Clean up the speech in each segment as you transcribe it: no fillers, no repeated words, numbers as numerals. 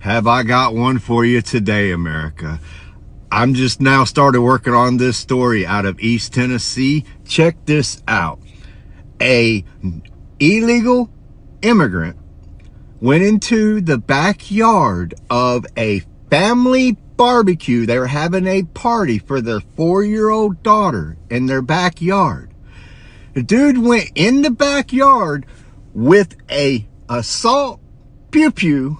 Have I got one for you today, America? I'm just now started working on this story out of East Tennessee. Check this out. A illegal immigrant went into the backyard of a family barbecue. They were having a party for their 4-year-old daughter in their backyard. The dude went in the backyard with a assault pew pew,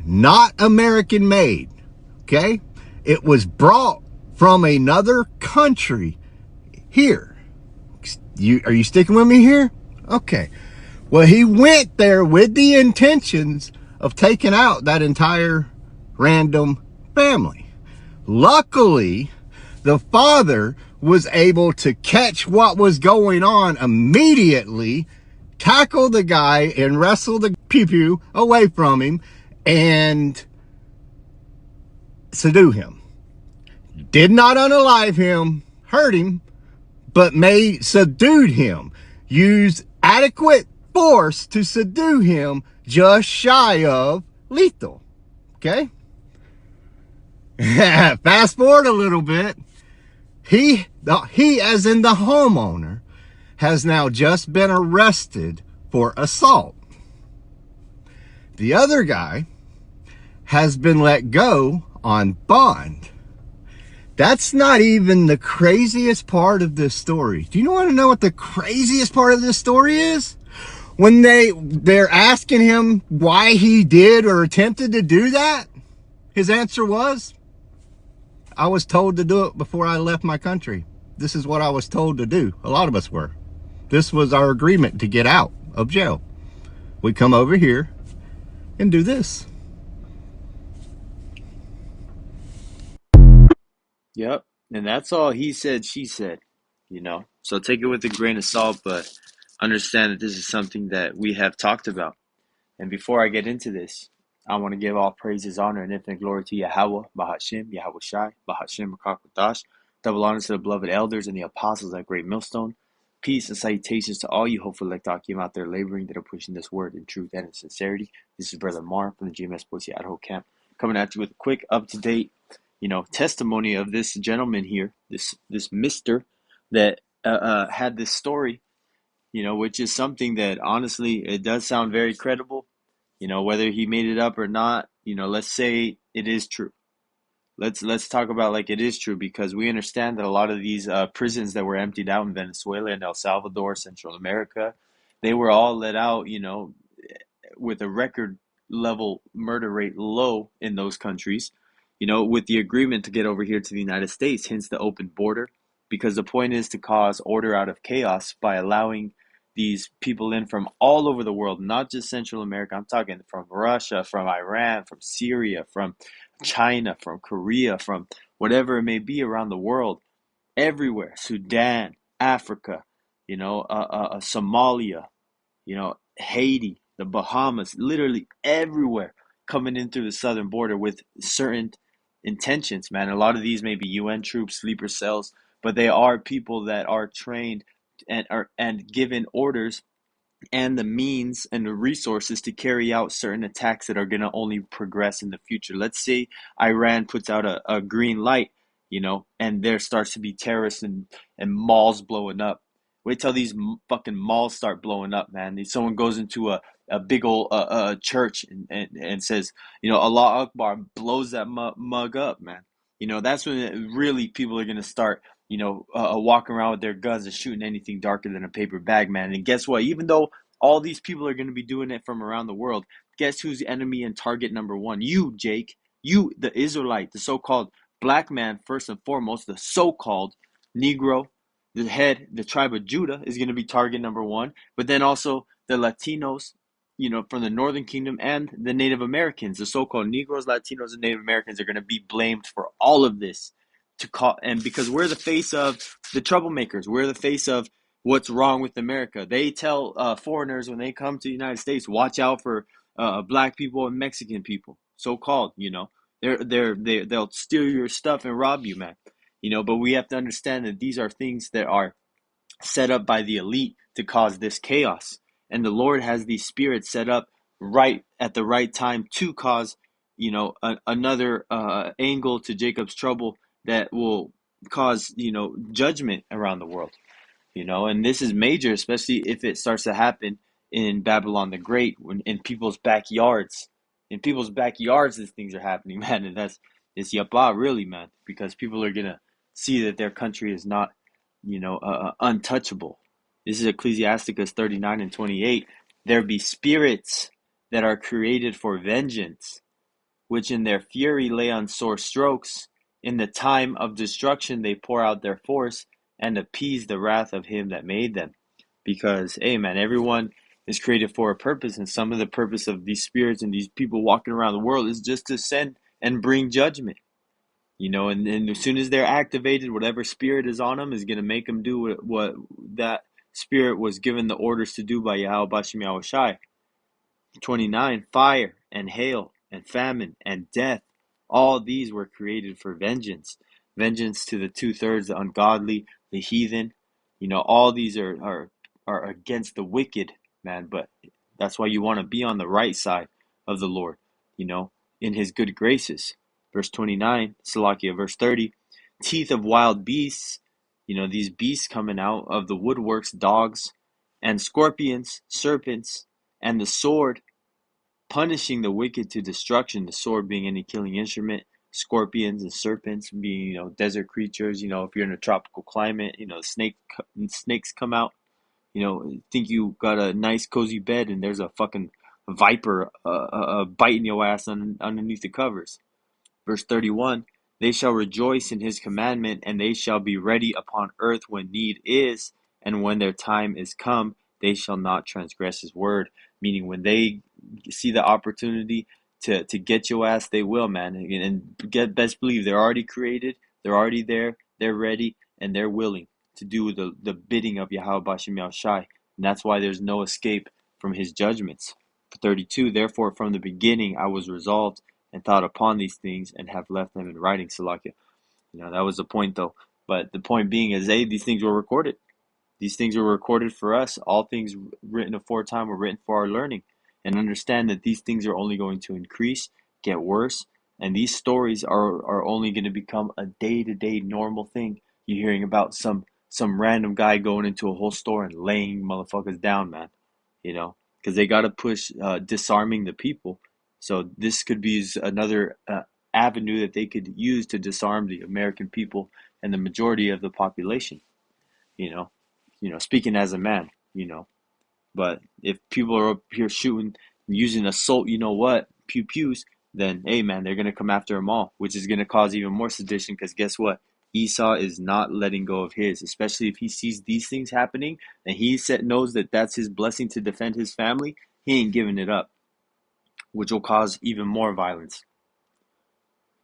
not American made. Okay? It was brought from another country here. Are you sticking with me here? Okay. Well, he went there with the intentions of taking out that entire random family. Luckily, the father was able to catch what was going on immediately, tackle the guy and wrestle the pew-pew away from him and subdue him. Did not unalive him, hurt him, but subdued him. Used adequate force to subdue him, just shy of lethal. Okay? Fast forward a little bit. He, as in the homeowner, has now just been arrested for assault. The other guy has been let go on bond. That's not even the craziest part of this story. Do you want to know what the craziest part of this story is? When they're asking him why he did or attempted to do that, his answer was, I was told to do it before I left my country. This is what I was told to do. A lot of us were. This was our agreement to get out of jail. We come over here and do this. Yep. And that's all he said, she said, you know. So take it with a grain of salt, but understand that this is something that we have talked about. And before I get into this, I want to give all praises, honor, and infinite glory to Yahweh, Bahashim, Yahweh Shai, Bahashim, Rakakwadash. Double honors to the beloved elders and the apostles at Great Millstone. Peace and salutations to all you hopeful Lectakim out there laboring that are pushing this word in truth and in sincerity. This is Brother Mar from the GMS Boise Idaho camp, coming at you with a quick, up-to-date, testimony of this gentleman here, this mister that had this story, which is something that honestly, it does sound very credible. Whether he made it up or not, let's say it is true. Let's talk about like it is true, because we understand that a lot of these prisons that were emptied out in Venezuela and El Salvador, Central America, they were all let out, with a record level murder rate low in those countries, with the agreement to get over here to the United States, hence the open border, because the point is to cause order out of chaos by allowing these people in from all over the world, not just Central America. I'm talking from Russia, from Iran, from Syria, from China, from Korea, from whatever it may be around the world, everywhere, Sudan, Africa, Somalia, Haiti, the Bahamas, literally everywhere coming in through the southern border with certain intentions, man. A lot of these may be UN troops, sleeper cells, but they are people that are trained and given orders and the means and the resources to carry out certain attacks that are going to only progress in the future. Let's say Iran puts out a green light, and there starts to be terrorists and malls blowing up. Wait till these fucking malls start blowing up, man. Someone goes into a big old church and says, Allah Akbar, blows that mug up, man. That's when really people are going to start, walking around with their guns and shooting anything darker than a paper bag, man. And guess what? Even though all these people are going to be doing it from around the world, guess who's enemy and target number one? You, Jake. You, the Israelite, the so-called black man, first and foremost, the so-called Negro, the tribe of Judah is going to be target number one. But then also the Latinos, from the Northern Kingdom, and the Native Americans, the so-called Negroes, Latinos, and Native Americans are going to be blamed for all of this. And because we're the face of the troublemakers, we're the face of what's wrong with America. They tell foreigners when they come to the United States, watch out for black people and Mexican people, so-called. They'll steal your stuff and rob you, man. But we have to understand that these are things that are set up by the elite to cause this chaos. And the Lord has these spirits set up right at the right time to cause another angle to Jacob's trouble that will cause, judgment around the world. And this is major, especially if it starts to happen in Babylon the Great, when in people's backyards. In people's backyards, these things are happening, man, and it's yapa, really, man, because people are gonna see that their country is not, untouchable. This is Ecclesiasticus 39:28. There be spirits that are created for vengeance, which in their fury lay on sore strokes. In the time of destruction they pour out their force and appease the wrath of him that made them. Because, hey man, everyone is created for a purpose, and some of the purpose of these spirits and these people walking around the world is just to send and bring judgment. And as soon as they're activated, whatever spirit is on them is going to make them do what that spirit was given the orders to do by Yahweh Bashim Yahushai. 29. Fire and hail and famine and death, all these were created for vengeance. Vengeance to the two-thirds, the ungodly, the heathen. All these are against the wicked, man. But that's why you want to be on the right side of the Lord, in his good graces. Verse 29, Salakia, verse 30. Teeth of wild beasts, these beasts coming out of the woodworks, dogs, and scorpions, serpents, and the sword, punishing the wicked to destruction, the sword being any killing instrument, scorpions and serpents being, desert creatures, if you're in a tropical climate, snakes come out, think you got a nice cozy bed and there's a fucking viper biting your ass underneath the covers. Verse 31, they shall rejoice in his commandment, and they shall be ready upon earth when need is, and when their time is come, they shall not transgress his word. Meaning when they see the opportunity to get your ass, they will, man. And best believe they're already created, they're already there, they're ready, and they're willing to do the bidding of Yahweh Bashim Yahushai. And that's why there's no escape from his judgments. 32, therefore from the beginning I was resolved and thought upon these things and have left them in writing, Salakia. That was the point though. But the point being is, these things were recorded. These things were recorded for us. All things written aforetime were written for our learning. And understand that these things are only going to increase, get worse, and these stories are only going to become a day-to-day normal thing. You're hearing about some random guy going into a whole store and laying motherfuckers down, man. Because they got to push disarming the people. So this could be another avenue that they could use to disarm the American people and the majority of the population. Speaking as a man, But if people are up here shooting, using assault, pew pews, then hey man, they're gonna come after them all, which is gonna cause even more sedition. Because guess what? Esau is not letting go of his, especially if he sees these things happening and knows that that's his blessing to defend his family. He ain't giving it up, which will cause even more violence.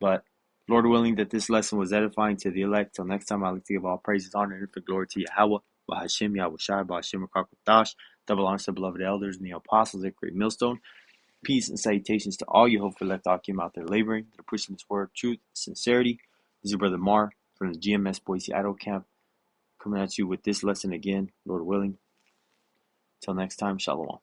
But Lord willing that this lesson was edifying to the elect. Till next time, I like to give all praises, honor, and for glory to Yahweh, Bahashim, Yahushai, Bahashim, Rakakutash, double honors to beloved elders and the apostles at Great Millstone. Peace and salutations to all you hopeful elect Akim out there laboring. They're pushing this word, truth, sincerity. This is your brother Mar from the GMS Boise Idol Camp, coming at you with this lesson again, Lord willing. Till next time, Shalom.